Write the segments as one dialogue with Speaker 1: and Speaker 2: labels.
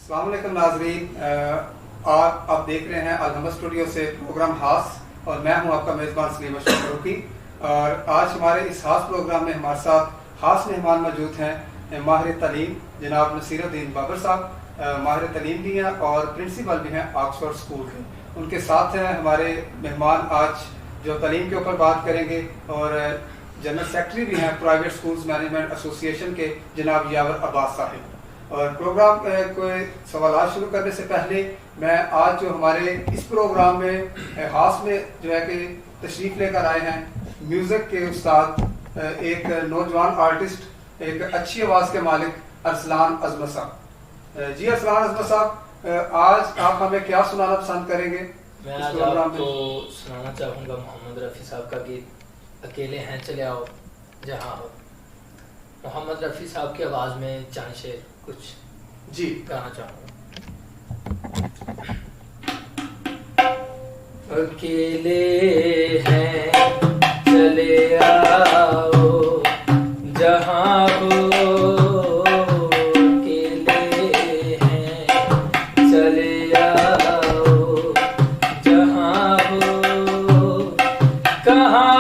Speaker 1: अस्सलाम वालेकुम नाज़रीन, आप देख रहे हैं अलहमद स्टूडियो से प्रोग्राम हास और मैं हूं आपका मेज़बान सलीम अशरफ फारूकी। और आज हमारे इस हास प्रोग्राम में हमारे साथ हास मेहमान मौजूद हैं माहिर तालीम जनाब नसीरुद्दीन बाबर साहब। माहिर तालीम भी हैं और प्रिंसिपल भी हैं ऑक्सफोर्ड स्कूल के। उनके साथ हैं हमारे मेहमान आज जो तालीम के ऊपर बात करेंगे और जनरल सेक्रेटरी भी हैं प्राइवेट स्कूल्स मैनेजमेंट एसोसिएशन के जनाब यावर अब्बास साहिब। और प्रोग्राम कोई सवाल शुरू करने से पहले मैं आज जो हमारे इस प्रोग्राम में हास में जो है कि तशरीफ़ लेकर आए हैं म्यूज़िक के उस्ताद, एक नौजवान आर्टिस्ट, एक अच्छी आवाज़ के मालिक अरसलान अजमत साहब। जी अरसलान अजमत साहब, आज आप हमें क्या सुनाना पसंद करेंगे?
Speaker 2: मैं आज आपको सुनाना चाहूँगा मोहम्मद रफ़ी साहब का गीत अकेले हैं चले आओ जहाँ हो। मोहम्मद रफ़ी साहब की आवाज़ में चांद शेर कुछ
Speaker 1: जी
Speaker 2: गाना चाहूँगा। अकेले हैं चले आओ जहाँ हो, अकेले हैं चले आओ जहाँ हो, कहाँ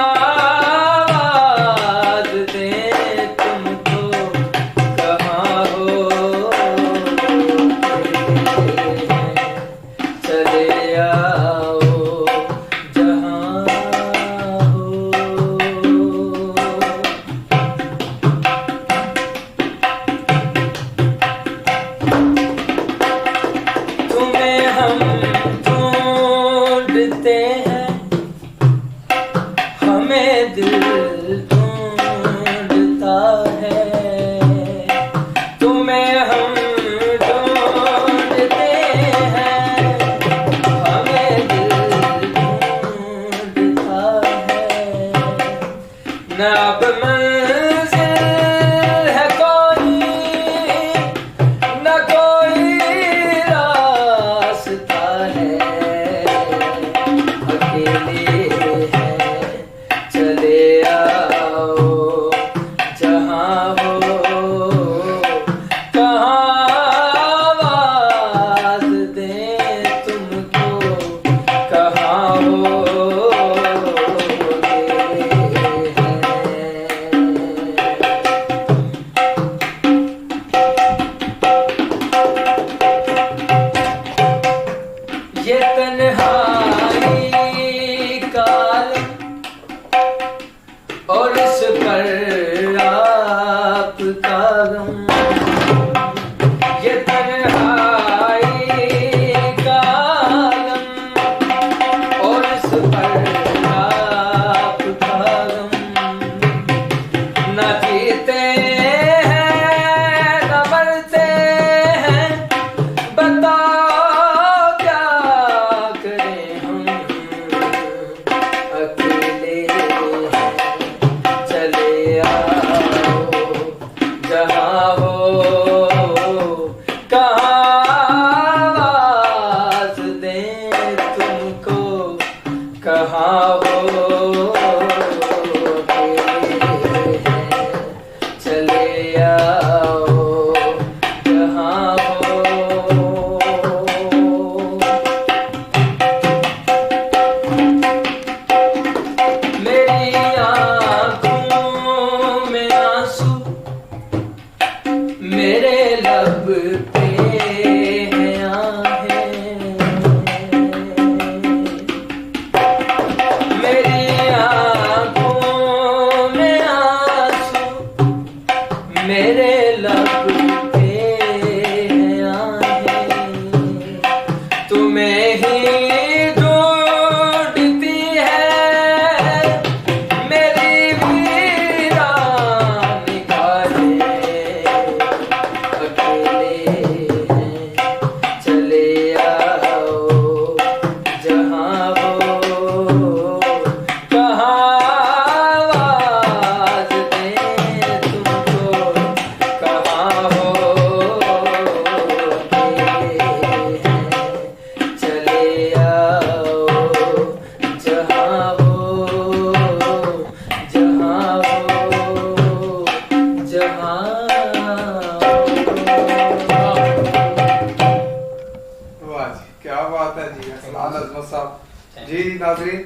Speaker 1: मोहम्मद अजमत साहब। जी नाज़रीन,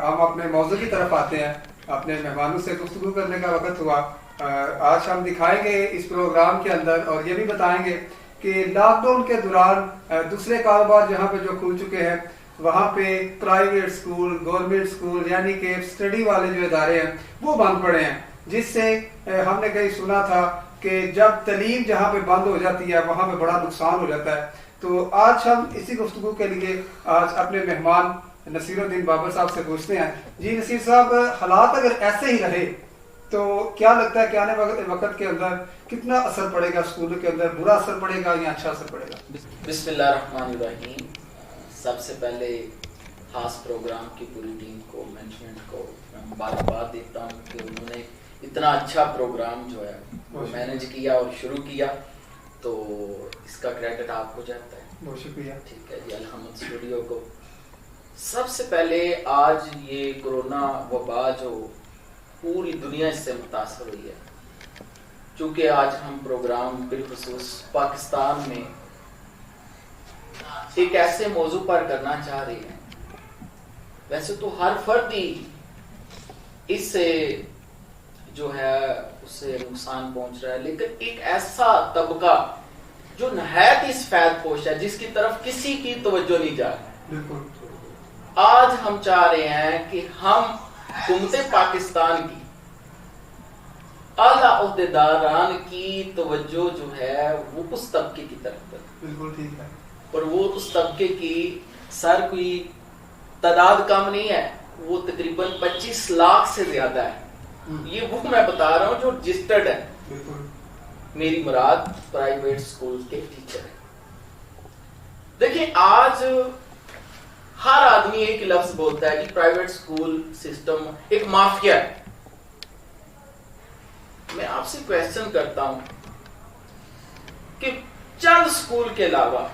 Speaker 1: हम अपने मौजू की तरफ आते हैं। अपने मेहमानों से गुफ्तगू करने का वक्त हुआ। आज हम दिखाएंगे इस प्रोग्राम के अंदर और ये भी बताएंगे कि लॉकडाउन के दौरान दूसरे कारोबार जहाँ पे जो खुल चुके हैं वहाँ पे प्राइवेट स्कूल, गवर्नमेंट स्कूल यानी कि स्टडी वाले जो इदारे हैं वो बंद पड़े हैं, जिससे हमने कहीं सुना था कि जब तलीम जहाँ पे बंद हो जाती है वहाँ पे बड़ा नुकसान हो जाता है। तो आज हम इसी गुफ्तगू के लिए आज अपने मेहमान नसीरुद्दीन बाबर साहब से पूछते हैं। जी नसीर साहब, हालात अगर ऐसे ही रहे तो क्या लगता है कि आने वक्त के अंदर कितना असर पड़ेगा स्कूलों के अंदर? बुरा असर पड़ेगा या अच्छा असर पड़ेगा?
Speaker 3: बिस्मिल्लाहिर्रहमानिर्रहीम। सबसे पहले खास प्रोग्राम की पूरी टीम को, मैनेजमेंट को मैं मुबारकबाद देता हूँ कि उन्होंने इतना अच्छा प्रोग्राम जो है वो मैनेज किया और शुरू किया, तो इसका क्रेडिट आपको जाता है।
Speaker 1: बहुत शुक्रिया। ठीक
Speaker 3: है जी। अलहम्द स्टूडियो को सबसे पहले आज ये कोरोना वबा जो पूरी दुनिया से मुतासर हुई है, चूँकि आज हम प्रोग्राम बिलखुसूस पाकिस्तान में एक ऐसे मौजू पर करना चाह रहे हैं। वैसे तो हर फर्द ही इससे जो है उससे नुकसान पहुंच रहा है, लेकिन एक ऐसा तबका जो नहायत ही सफेद पोश है जिसकी तरफ किसी की तवज्जो नहीं जा रही। आज हम चाह रहे हैं कि हम हुकूमत पाकिस्तान की आला ओहदेदारान की तवज्जो जो है वो उस तबके की तरफ है।
Speaker 1: बिल्कुल ठीक है।
Speaker 3: और वो उस तबके की सर कोई तादाद कम नहीं है, वो तकरीबन 25 लाख से ज्यादा है। ये वो मैं बता रहा हूँ जो रजिस्टर्ड है। मेरी मुराद प्राइवेट स्कूल के टीचर है। देखिए, आज हर आदमी एक लफ्ज बोलता है कि प्राइवेट स्कूल सिस्टम एक माफिया है। मैं आपसे क्वेश्चन करता हूं कि चंद स्कूल के अलावा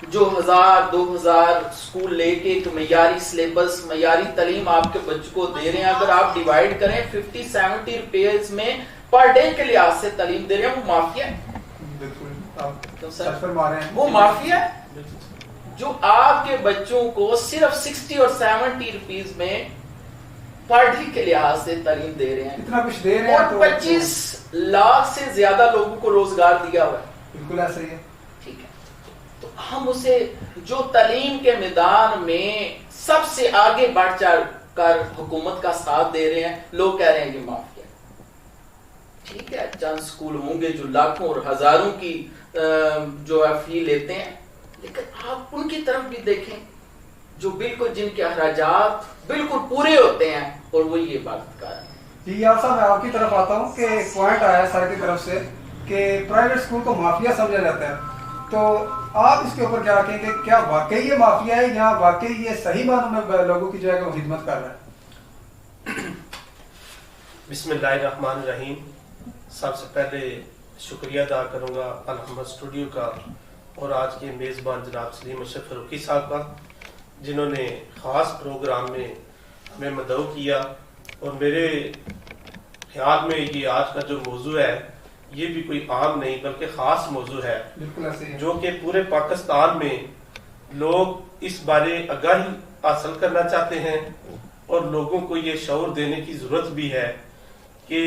Speaker 3: जो 1000-2000 स्कूल लेके एक मयारी सिलेबस, मयारी तालीम आपके बच्चों को दे रहे हैं, अगर आप डिवाइड करें 50-70 रुपए में पर डे के लिहाज से तालीम दे रहे हैं, वो माफिया है।
Speaker 1: तो सर
Speaker 3: वो माफिया है जो आपके बच्चों को सिर्फ 60 और 70 रुपीज में पर डे के लिहाज से तालीम दे रहे हैं।
Speaker 1: इतना कुछ दे रहे हैं
Speaker 3: और 25 लाख से ज्यादा लोगों को रोजगार दिया हुआ है।
Speaker 1: बिल्कुल ऐसा ही है।
Speaker 3: ठीक है, तो हम उसे जो तालीम के मैदान में सबसे आगे बढ़ चढ़ कर हुकूमत का साथ दे रहे हैं, लोग कह रहे हैं ये माफिया। ठीक है, चंद स्कूल होंगे जो लाखों और हजारों की जो है फी लेते हैं, लेकिन आप उनकी तरफ भी देखें जो बिल्कुल जिनके अखराजात बिल्कुल पूरे होते हैं और वो ये बात कर रहे हैं।
Speaker 1: जी यार साहब, मैं आपकी तरफ आता हूँ कि एक पॉइंट आया सर की तरफ से कि प्राइवेट स्कूल को माफिया समझा जाता है, तो आप इसके ऊपर क्या कहेंगे? क्या वाकई ये माफिया है या वाकई ये सही मानों में लोगों की जो है खिदमत कर रहा है?
Speaker 4: बिस्मिल्लाहिर्रहमानिर्रहीम। सबसे पहले शुक्रिया अदा करूँगा अलहम्द स्टूडियो का और आज के मेज़बान जनाब सलीम अशरफ फ़ारूकी साहब का, जिन्होंने ख़ास प्रोग्राम में हमें मदऊ किया। और मेरे ख्याल में ये आज का जो मौजू है ये भी कोई आम नहीं बल्कि ख़ास मौजू है, जो कि पूरे पाकिस्तान में लोग इस बारे आगाही हासिल करना चाहते हैं और लोगों को ये शऊर देने की ज़रूरत भी है कि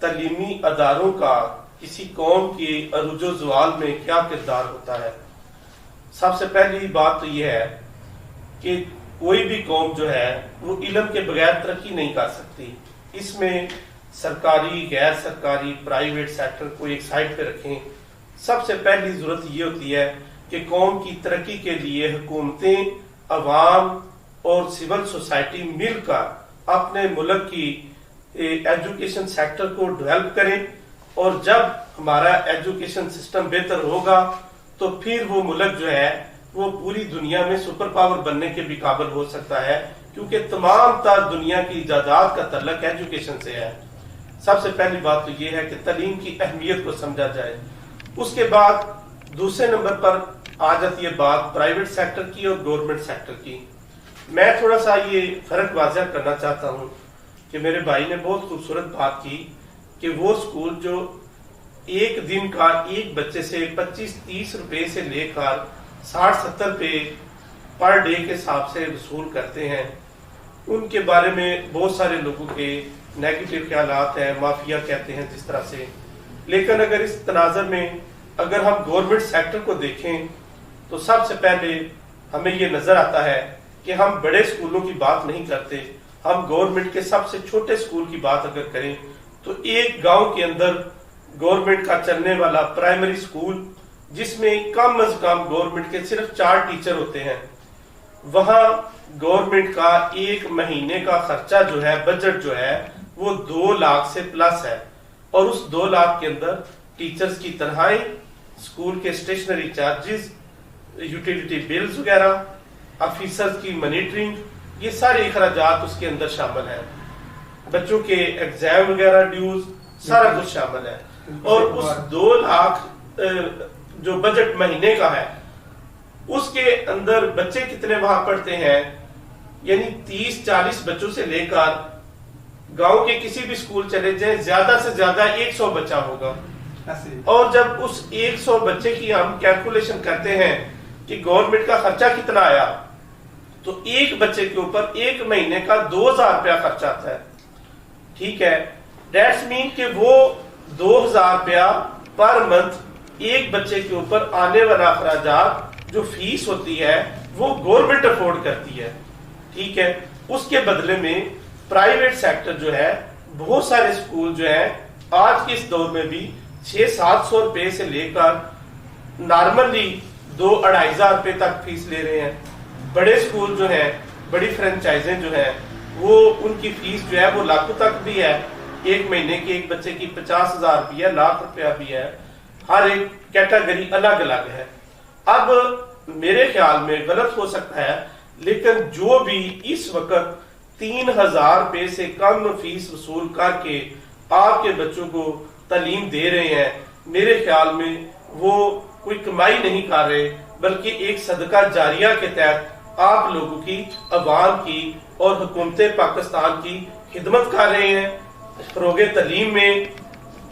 Speaker 4: तालीमी अदारों का किसी कौम के अरूजो ज़वाल में क्या किरदार होता है। सबसे पहली बात तो यह है कि कोई भी कौम जो है वो इल्म के बगैर तरक्की नहीं कर सकती। इसमें सरकारी, गैर सरकारी, प्राइवेट सेक्टर को एक साइड पे रखें। सबसे पहली जरूरत ये होती है कि कौम की तरक्की के लिए हुकूमतें, अवाम और सिविल सोसाइटी मिलकर अपने मुल्क की एजुकेशन सेक्टर को डेवलप करें, और जब हमारा एजुकेशन सिस्टम बेहतर होगा तो फिर वो मुल्क जो है वो पूरी दुनिया में सुपर पावर बनने के भी काबिल हो सकता है, क्योंकि तमाम तर दुनिया की इजादात का तल्लक एजुकेशन से है। सबसे पहली बात तो ये है कि तालीम की अहमियत को समझा जाए। उसके बाद दूसरे नंबर पर आ जाती है बात प्राइवेट सेक्टर की और गवर्नमेंट सेक्टर की। मैं थोड़ा सा ये फर्क वाज़ह करना चाहता हूँ कि मेरे भाई ने बहुत खूबसूरत बात की कि वो स्कूल जो एक दिन का एक बच्चे से 25-30 रुपए से लेकर 60-70 रुपए पर डे के हिसाब से वसूल करते हैं, उनके बारे में बहुत सारे लोगों के नेगेटिव ख्यालात हैं, माफिया कहते हैं जिस तरह से। लेकिन अगर इस तनाज़र में अगर हम गवर्नमेंट सेक्टर को देखें तो सबसे पहले हमें ये नजर आता है कि हम बड़े स्कूलों की बात नहीं करते, हम गवर्नमेंट के सबसे छोटे स्कूल की बात अगर करें तो एक गांव के अंदर गवर्नमेंट का चलने वाला प्राइमरी स्कूल जिसमें कम अज कम गवर्नमेंट के सिर्फ 4 टीचर होते हैं, वहां गवर्नमेंट का एक महीने का खर्चा जो है, बजट जो है वो 2 लाख से प्लस है। और उस 2 लाख के अंदर टीचर्स की तनख्वाहें, स्कूल के स्टेशनरी चार्जेस, यूटिलिटी बिल्स वगैरह, ऑफिसर्स की मॉनिटरिंग, ये सारे अखराजात उसके अंदर शामिल हैं, बच्चों के एग्जाम वगैरह ड्यूज, सारा कुछ शामिल है। और उस 2 लाख जो बजट महीने का है उसके अंदर बच्चे कितने वहां पढ़ते हैं, यानी 30-40 बच्चों से लेकर गांव के किसी भी स्कूल चले जाए ज्यादा से ज्यादा 100 बच्चा होगा। और जब उस 100 बच्चे की हम कैलकुलेशन करते हैं कि गवर्नमेंट का खर्चा कितना आया, तो एक बच्चे के ऊपर एक महीने का 2000 रुपया खर्चा आता है। ठीक है, दैट्स मीन कि वो 2000 रुपया पर मंथ एक बच्चे के ऊपर आने वाला अखराजात जो फीस होती है वो गवर्नमेंट अफोर्ड करती है। ठीक है, उसके बदले में प्राइवेट सेक्टर जो है, बहुत सारे स्कूल जो है आज के इस दौर में भी 600-700 रुपए से लेकर नॉर्मली 2-2,500 रुपए तक फीस ले रहे हैं। बड़े स्कूल जो है, बड़ी फ्रेंचाइजें जो है, वो उनकी फीस जो है वो लाखों तक भी है। एक महीने के एक बच्चे की 50,000 रुपया, लाख रुपया भी है। हर एक कैटेगरी अलग अलग है। अब मेरे ख्याल में गलत हो सकता है, लेकिन जो भी इस वक्त 3,000 रुपए से कम फीस वसूल करके आपके बच्चों को तालीम दे रहे हैं, मेरे ख्याल में वो कोई कमाई नहीं कर रहे, बल्कि एक सदका जारिया के तहत आप लोगों की, अवाम की और हुकूमत पाकिस्तान की खिदमत कर रहे हैं, फरोगे तालीम में,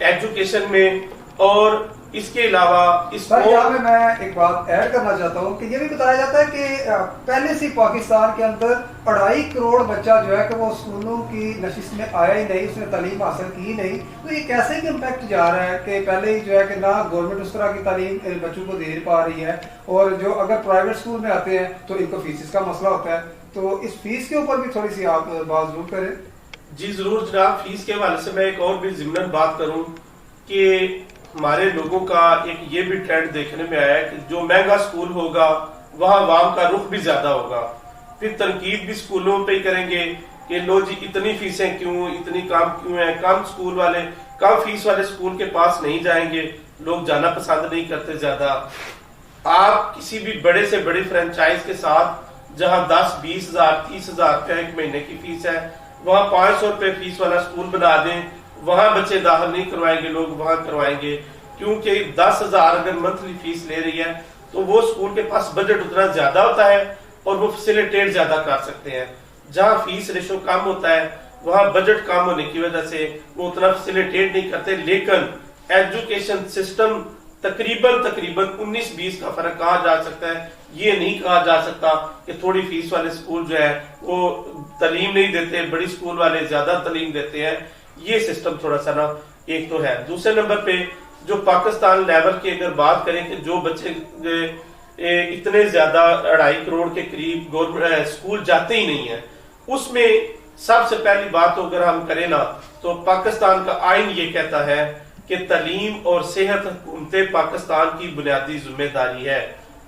Speaker 4: एजुकेशन में। और इसके अलावा
Speaker 1: यहाँ में मैं एक बात ऐड करना चाहता हूँ कि ये भी बताया जाता है कि पहले से पाकिस्तान के अंदर 2.5 करोड़ बच्चा जो है कि वो स्कूलों की नशिस्त में आया ही नहीं, उसने तालीम हासिल की नहीं। तो ये कैसे कि इम्पैक्ट जा रहा है कि पहले ही जो है कि ना गवर्नमेंट उस तरह की तालीम बच्चों को दे पा रही है, और जो अगर प्राइवेट स्कूल में आते हैं तो इनको फीस का मसला होता है। तो इस फीस के ऊपर भी थोड़ी सी आप बात जरूर करें।
Speaker 4: जी जरूर जनाब। फीस के हवाले से मैं एक और भी ज़िम्नन बात करूं कि हमारे लोगों का एक ये भी ट्रेंड देखने में आया है कि जो महंगा स्कूल होगा वहां अवाम का रुख भी ज्यादा होगा। फिर तनकीद भी स्कूलों पे ही करेंगे कि लो जी इतनी फीसें क्यों, इतनी कम क्यों है, कम स्कूल वाले, कम फीस वाले स्कूल के पास नहीं जाएंगे, लोग जाना पसंद नहीं करते ज्यादा। आप किसी भी बड़े से बड़ी फ्रेंचाइज के साथ जहां 10-20 हजार 30 हजार रुपया एक महीने की फीस है, वहां 500 रुपए फीस वाला स्कूल बना दें, वहां बच्चे दाखिल नहीं करवाएंगे, लोग वहां करवाएंगे। क्योंकि 10,000 अगर मंथली फीस ले रही है तो वो स्कूल के पास बजट उतना ज्यादा होता है और वो फैसिलिटेट ज्यादा कर सकते हैं। जहां फीस रेशो कम होता है वहां बजट कम होने की वजह से वो उतना फैसिलिटेट नहीं करते। लेकिन एजुकेशन सिस्टम तकरीबन 19-20 का फर्क कहा जा सकता है। ये नहीं कहा जा सकता कि थोड़ी फीस वाले स्कूल जो है वो तालीम नहीं देते, बड़ी स्कूल वाले ज्यादा तालीम देते हैं। ये सिस्टम थोड़ा सा ना एक तो है। दूसरे नंबर पे जो पाकिस्तान लेवल की अगर बात करें कि जो बच्चे इतने ज्यादा 2.5 करोड़ के करीब गवर्नमेंट स्कूल जाते ही नहीं है, उसमें सबसे पहली बात तो अगर हम करें ना तो पाकिस्तान का आइन ये कहता है कि तालीम और सेहत हुकूमत पाकिस्तान की बुनियादी जिम्मेदारी है।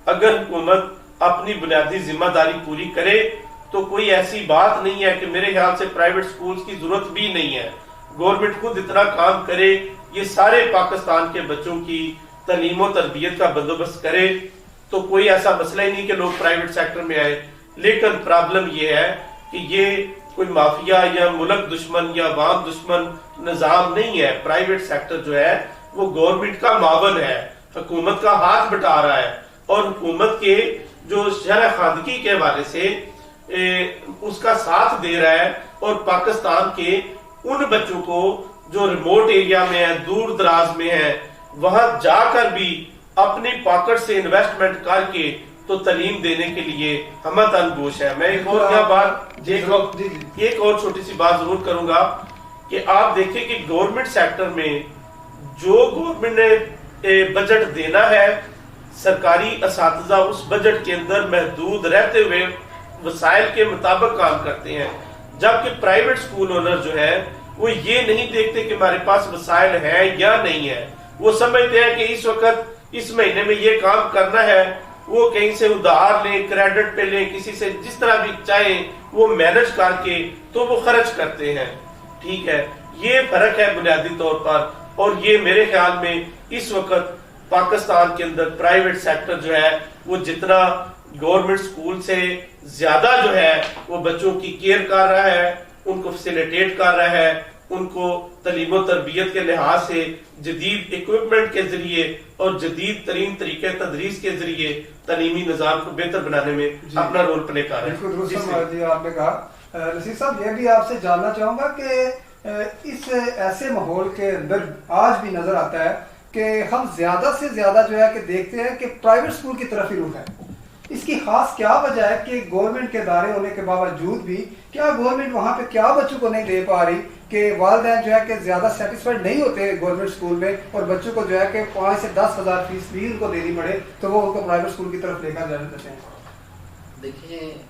Speaker 4: अगर हुकूमत अपनी बुनियादी जिम्मेदारी पूरी करे तो कोई ऐसी बात नहीं है कि मेरे ख्याल से प्राइवेट स्कूल्स की जरूरत भी नहीं है। गवर्नमेंट खुद इतना काम करे, ये सारे पाकिस्तान के बच्चों की तालीम और तरबियत का बंदोबस्त करे तो कोई ऐसा मसला ही नहीं कि लोग प्राइवेट सेक्टर में आए। लेकिन प्रॉब्लम ये है कि ये कोई माफिया या मुल्क दुश्मन या अवाम दुश्मन निजाम नहीं है। प्राइवेट सेक्टर जो है वो गवर्नमेंट का मावन है, हुकूमत का हाथ बटा रहा है और हुकूमत के जो शरह खानगी के हवाले से उसका साथ दे रहा है। और पाकिस्तान के उन बच्चों को जो रिमोट एरिया में है, दूर दराज में है, वहां जाकर भी अपनी पॉकेट से इन्वेस्टमेंट करके تو تعلیم دینے کے لیے ہمہ تن گوش ہے. میں ایک اور یہاں بات ایک اور چھوٹی سی بات ضرور کروں گا کہ آپ دیکھیں کہ گورنمنٹ سیکٹر میں جو گورنمنٹ نے بجٹ دینا ہے, سرکاری اساتذہ اس بجٹ کے اندر محدود رہتے ہوئے وسائل کے مطابق کام کرتے ہیں, جبکہ پرائیویٹ سکول اونر جو ہے وہ یہ نہیں دیکھتے کہ ہمارے پاس وسائل ہیں یا نہیں ہے. وہ سمجھتے ہیں کہ اس وقت اس مہینے میں یہ کام کرنا ہے, وہ کہیں سے ادھار لیں, کریڈٹ پہ لیں, کسی سے جس طرح بھی چاہیں وہ مینج کر کے تو وہ خرچ کرتے ہیں. ٹھیک ہے, یہ فرق ہے بنیادی طور پر, اور یہ میرے خیال میں اس وقت پاکستان کے اندر پرائیویٹ سیکٹر جو ہے وہ جتنا گورنمنٹ سکول سے زیادہ جو ہے وہ بچوں کی کیئر کر رہا ہے, ان کو فیسیلیٹیٹ کر رہا ہے, ان کو تعلیم و تربیت کے لحاظ سے جدید اکوپمنٹ کے ذریعے اور جدید ترین طریقے تدریس کے ذریعے تعلیمی نظام کو بہتر بنانے میں اپنا رول پلے کر رہا ہے.
Speaker 1: جی آپ نے کہا نصیر صاحب, یہ بھی آپ سے جاننا چاہوں گا کہ اس ایسے ماحول کے اندر آج بھی نظر آتا ہے کہ ہم زیادہ سے زیادہ جو ہے کہ دیکھتے ہیں کہ پرائیویٹ سکول کی طرف ہی رخ ہے. اس کی خاص کیا وجہ ہے کہ گورنمنٹ کے ادارے ہونے کے باوجود بھی کیا گورنمنٹ وہاں پہ کیا بچوں کو نہیں دے پا رہی کہ والدین جو ہے کہ زیادہ سیٹسفائڈ نہیں ہوتے گورنمنٹ سکول میں, اور بچوں کو جو ہے کہ 5 سے 10 ہزار فیس بھی ان کو دینی پڑے تو وہ ان کو پرائیویٹ سکول کی طرف لے کر جانے دیتے ہیں.
Speaker 3: دیکھیں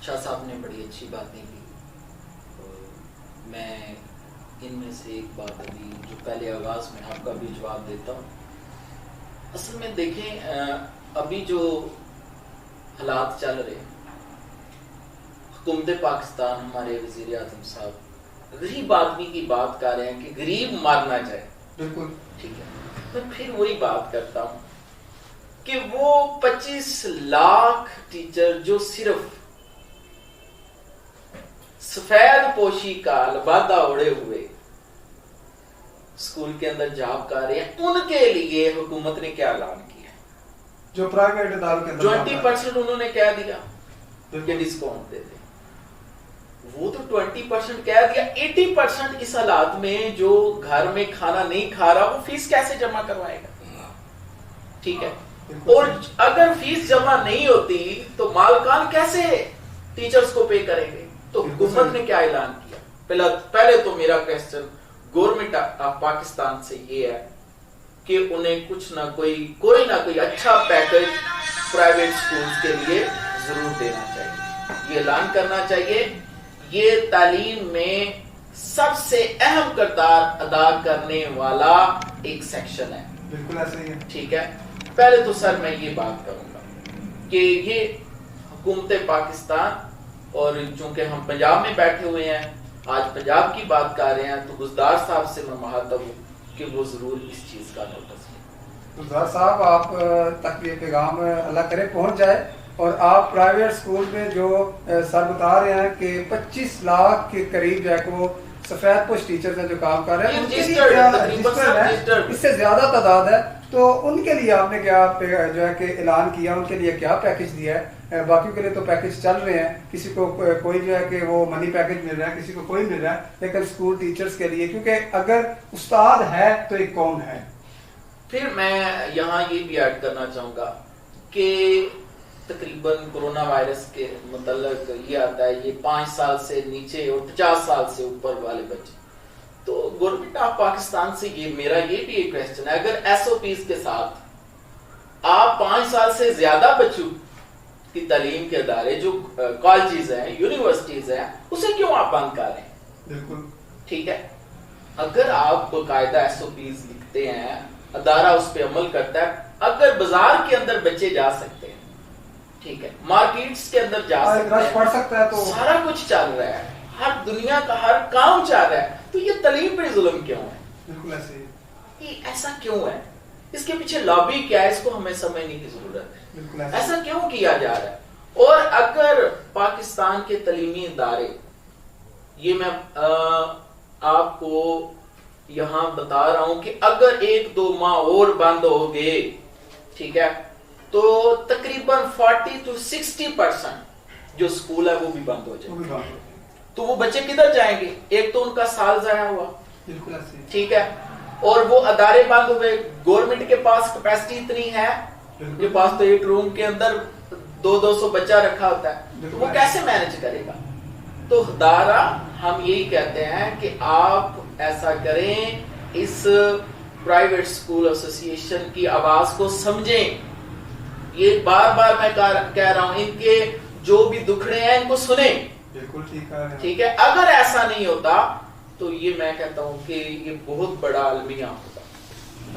Speaker 3: شاہ صاحب نے بڑی اچھی باتیں کی, میں ان میں سے ایک بات ابھی جو پہلے آغاز میں آپ کا بھی جواب دیتا ہوں. اصل میں دیکھیں ابھی جو حالات چل رہے ہیں, حکومت پاکستان, ہمارے وزیر اعظم صاحب غریب آدمی کی بات کر رہے ہیں کہ غریب مارنا چاہے. بالکل ٹھیک ہے, میں پھر وہی بات کرتا ہوں کہ وہ 25 لاکھ ٹیچر جو صرف سفید پوشی کا لبادہ اوڑے ہوئے اسکول کے اندر جاب کر رہے ہیں, ان کے لیے حکومت نے کیا اعلان کیا؟
Speaker 1: جو پرائیویٹ اداروں کے اندر
Speaker 3: 20% انہوں نے کہہ دیا کہ ڈسکاؤنٹ دے دیں. وہ تو 20% کہہ دیا, 80% اس حالات میں جو گھر میں کھانا نہیں کھا رہا وہ فیس کیسے جمع کروائے گا؟ ٹھیک ہے, اور اگر فیس جمع نہیں ہوتی تو مالکان کیسے ٹیچرز کو پے کریں گے؟ تو حکومت نے کیا اعلان کیا؟ پہلے تو میرا کوسچن گورنمنٹ آف پاکستان سے یہ ہے کہ انہیں کچھ نہ کوئی اچھا پیکج پرائیویٹ سکولز کے لیے ضرور دینا چاہیے, یہ اعلان کرنا چاہیے. یہ تعلیم میں سب سے اہم کردار ادا کرنے والا ایک سیکشن ہے.
Speaker 1: بالکل ایسے ہی ہے.
Speaker 3: ٹھیک ہے, پہلے تو سر میں یہ بات کروں گا کہ یہ حکومت پاکستان, اور چونکہ ہم پنجاب میں بیٹھے ہوئے ہیں, آج پنجاب کی بات کر رہے ہیں, تو گزدار صاحب سے میں مخاطب ہوں کہ وہ ضرور اس چیز کا نوٹس لیں.
Speaker 1: گزدار صاحب آپ تک یہ پیغام اللہ کرے پہنچ جائے, اور آپ پرائیویٹ سکول میں جو سر بتا رہے ہیں کہ 25 لاکھ کے قریب جو ہے کہ وہ سفید پوش ٹیچرز ہیں جو کام کر رہے ہیں, ان کے لیے اس سے زیادہ تعداد ہے, تو ان کے لیے آپ نے کیا جو ہے کہ اعلان کیا, ان کے لیے کیا پیکج دیا ہے؟ باقیوں کے لیے تو پیکج چل رہے ہیں, کسی کو کوئی جو ہے کہ وہ منی پیکج مل رہا ہے, کسی کو کوئی مل رہا ہے, لیکن اسکول ٹیچرز کے لیے, کیونکہ اگر استاد ہے تو ایک قوم ہے.
Speaker 3: پھر میں یہاں یہ بھی ایڈ کرنا چاہوں گا کہ تقریباً کرونا وائرس کے متعلق یہ آتا ہے یہ 5 سال سے نیچے اور 50 سال سے اوپر والے بچے, تو گورنمنٹ آف پاکستان سے یہ میرا یہ بھی ایک کوسچن ہے, اگر ایس او پیز کے ساتھ آپ 5 سال سے زیادہ بچوں کی تعلیم کے ادارے جو کالجز ہیں, یونیورسٹیز ہیں, اسے کیوں آپ بند کر رہے ہیں؟
Speaker 1: بالکل
Speaker 3: ٹھیک ہے, اگر آپ باقاعدہ ایس او پیز لکھتے ہیں, ادارہ اس پہ عمل کرتا ہے, اگر بازار کے اندر بچے جا سکتے ہیں, ٹھیک ہے, مارکیٹس کے اندر جا سکتے ہیں, تو سارا کچھ چل رہا ہے, ہر دنیا کا ہر کام چل رہا ہے, تو یہ تعلیم پہ ظلم کیوں ہے؟
Speaker 1: بالکل ایسے ہی,
Speaker 3: یہ ایسا کیوں ہے؟ اس کے پیچھے لابی کیا ہے, اس کو ہمیں سمجھنے کی ضرورت ہے. ایسا کیوں کیا جا رہا ہے؟ اور اگر پاکستان کے تعلیمی ادارے, یہ میں آپ کو یہاں بتا رہا ہوں کہ اگر 1-2 ماہ اور بند ہو گئے, ٹھیک ہے, تو تقریباً 40 to 60% جو اسکول ہے وہ بھی بند ہو جائے, تو وہ بچے کدھر جائیں گے؟ ایک تو ان کا سال ضائع ہوا, ٹھیک ہے, اور وہ ادارے بند ہوئے, گورنمنٹ کے پاس کیپیسٹی اتنی ہے کے پاس تو ایک روم کے اندر 200 بچہ رکھا ہوتا ہے، وہ کیسے مینج کرے گا؟ تو دارا ہم یہی کہتے ہیں کہ آپ ایسا کریں، اس پرائیویٹ اسکول ایسوسی ایشن کی آواز کو سمجھیں. یہ بار بار میں کہہ رہا ہوں، ان کے جو بھی دکھڑے ہیں ان کو سنیں.
Speaker 1: بالکل ٹھیک ہے.
Speaker 3: ٹھیک ہے، اگر ایسا نہیں ہوتا تو یہ میں کہتا ہوں کہ یہ بہت بڑا المیہ ہوتا.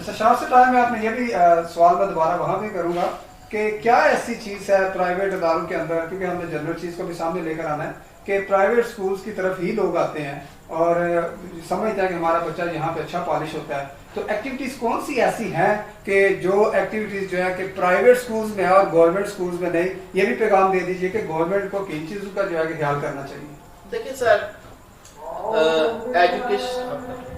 Speaker 1: اچھا شاہ سے ٹائم میں آپ نے یہ بھی سوال میں دوبارہ وہاں بھی کروں گا کہ کیا ایسی چیز ہے پرائیویٹ اداروں کے اندر، کیونکہ ہم نے جنرل چیز کو بھی سامنے لے کر آنا ہے کہ پرائیویٹ سکولز کی طرف ہی لوگ آتے ہیں اور سمجھتے ہیں کہ ہمارا بچہ یہاں پہ اچھا پالش ہوتا ہے، تو ایکٹیویٹیز کون سی ایسی ہیں کہ جو ایکٹیویٹیز جو ہے کہ پرائیویٹ سکولز میں اور گورنمنٹ سکولز میں نہیں؟ یہ بھی پیغام دے دیجئے کہ گورنمنٹ کو کن چیزوں کا جو ہے کہ خیال کرنا چاہیے.
Speaker 3: دیکھیں سر، ایجوکیشن